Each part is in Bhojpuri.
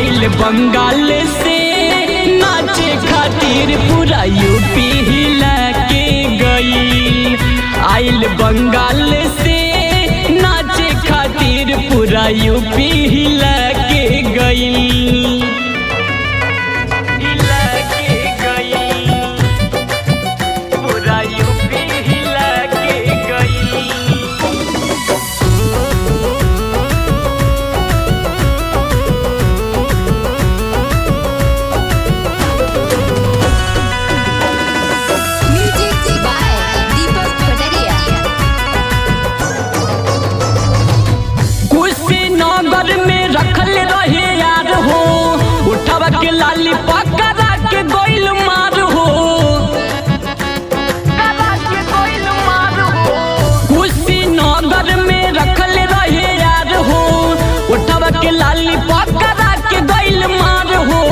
आइल बंगाल से नाचे खातिर पूरा यूपी हिला के गई। आइल बंगाल से नाचे खातिर पूरा यूपी हिला के गई। के लाली पकड़ा के गोइल मार हो, कुशीनगर में रखल रहे यार हो। उठवा के लाली पकड़ा के गोइल मार हो।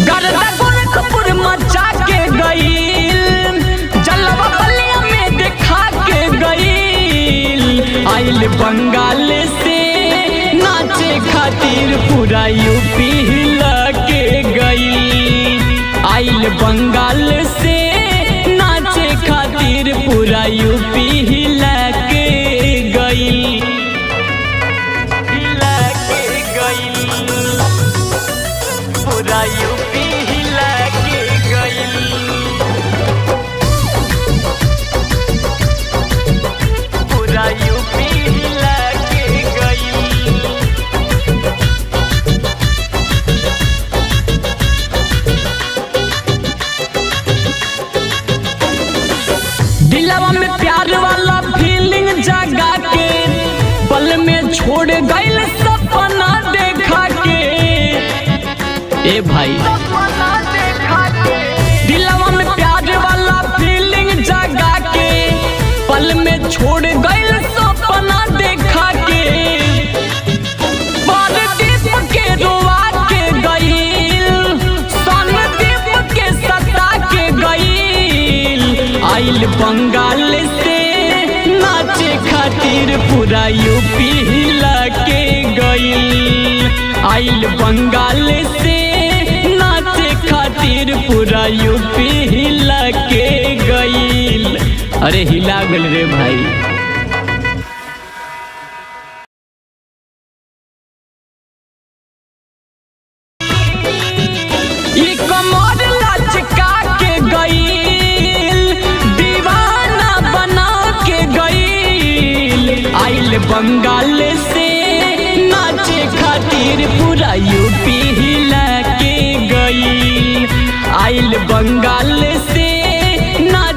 गर्दा गोरखपुर मचा के गईल, जलवा बलिया में दिखा के गईल। आइल बंगाल से नाचे खातिर पूरा यूपी हिला के गई। आइल बंगाल से नाचे खातिर पूरा यूपी हिला के गई। हिला के गई, पूरा यूपी हिला के गई। पूरा यूपी हिला के गई। दिलवा में प्यार वाला फीलिंग जगा के पल में छोड़ गइल सपना देखा के। ए भाई दिलवा में प्यार वाला फीलिंग जगा के पल में छोड़ गइल सपना देखा के। परदीप के रोआ के गइल, सनदीप के सता के गइल। आइल बंगाल से नाचे खातिर पूरा यूपी हिला के गई। आइल बंगाल से नाचे खातिर पूरा यूपी हिला के गई। अरे हिला गल रे भाई। आइल बंगाल से नाचे खातिर पूरा यूपी हिला के गई। आइल बंगाल से